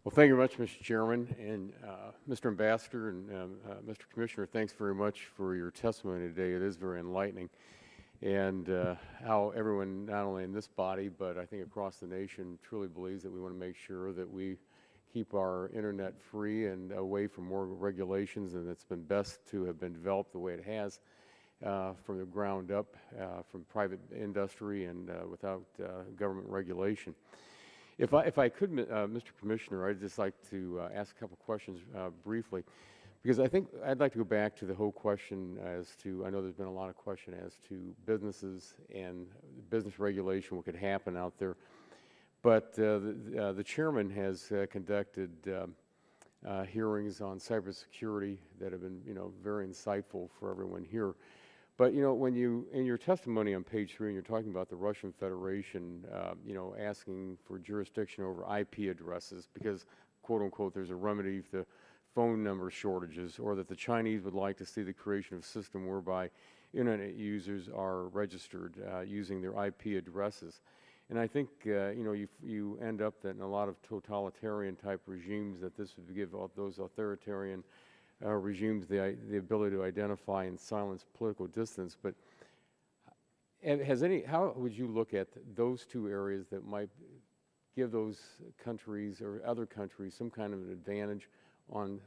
Well, thank you very much, Mr. Chairman, and Mr. Ambassador and Mr. Commissioner, thanks very much for your testimony today. It is very enlightening, and how everyone, not only in this body, but I think across the nation, truly believes that we want to make sure that we keep our internet free and away from more regulations, and it's been best to have been developed the way it has from the ground up, from private industry and without government regulation. If I could, Mr. Commissioner, I'd just like to ask a couple questions briefly, because I think I'd like to go back to the whole question as to, I know there's been a lot of question as to businesses and business regulation, what could happen out there. But the chairman has conducted hearings on cybersecurity that have been, very insightful for everyone here. But, when you, in your testimony on page 3, and you're talking about the Russian Federation, asking for jurisdiction over IP addresses because, quote unquote, there's a remedy for the phone number shortages, or that the Chinese would like to see the creation of a system whereby internet users are registered using their IP addresses. And I think, you end up that in a lot of totalitarian type regimes that this would give those authoritarian regimes the ability to identify and silence political dissidents. But how would you look at those two areas that might give those countries or other countries some kind of an advantage on,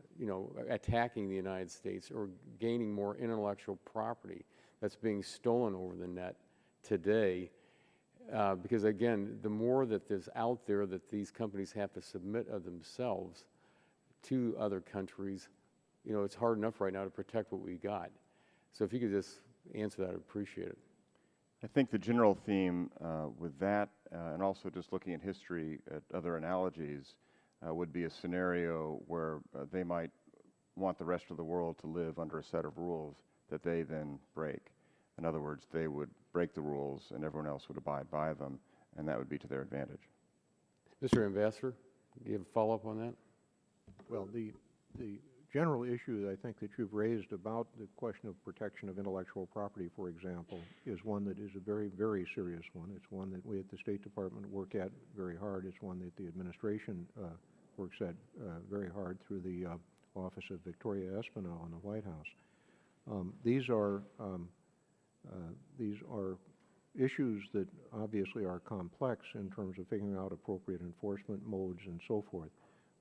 attacking the United States or gaining more intellectual property that's being stolen over the net today? Because again, the more that there's out there that these companies have to submit of themselves to other countries, it's hard enough right now to protect what we got. So if you could just answer that, I'd appreciate it. I think the general theme with that, and also just looking at history at other analogies, would be a scenario where they might want the rest of the world to live under a set of rules that they then break. In other words, they would break the rules and everyone else would abide by them, and that would be to their advantage. Mr. Ambassador, do you have a follow-up on that? Well, the general issue that I think that you've raised about the question of protection of intellectual property, for example, is one that is a very, very serious one. It's one that we at the State Department work at very hard. It's one that the administration works at very hard through the Office of Victoria Espinel in the White House. These are issues that obviously are complex in terms of figuring out appropriate enforcement modes and so forth.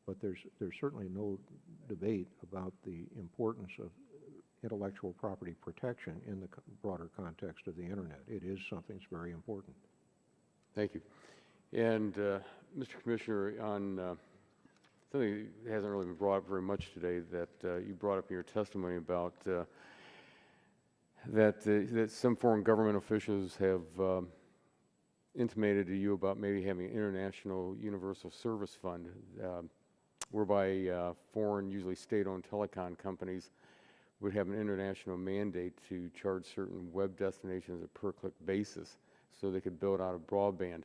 But there's certainly no debate about the importance of intellectual property protection in the broader context of the Internet. It is something that's very important. Thank you. And Mr. Commissioner, on something that hasn't really been brought up very much today that you brought up in your testimony about that some foreign government officials have intimated to you about maybe having an international universal service fund, whereby foreign, usually state-owned telecom companies would have an international mandate to charge certain web destinations a per-click basis so they could build out a broadband.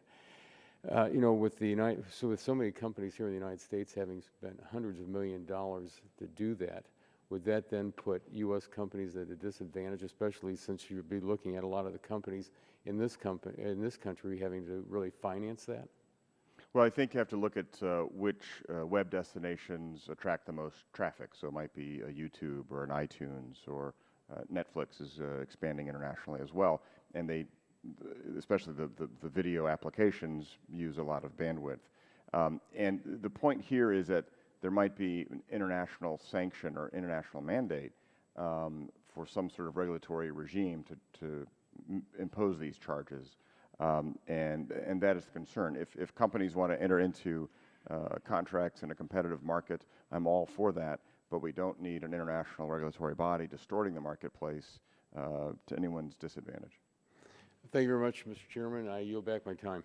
With so many companies here in the United States having spent hundreds of $millions to do that, would that then put U.S. companies at a disadvantage, especially since you'd be looking at a lot of the companies in this country having to really finance that? Well, I think you have to look at which web destinations attract the most traffic. So it might be a YouTube or an iTunes, or Netflix is expanding internationally as well. And they, especially the video applications, use a lot of bandwidth. And the point here is that there might be an international sanction or international mandate for some sort of regulatory regime to impose these charges. And that is the concern. If companies want to enter into contracts in a competitive market, I'm all for that, but we don't need an international regulatory body distorting the marketplace to anyone's disadvantage. Thank you very much, Mr. Chairman. I yield back my time.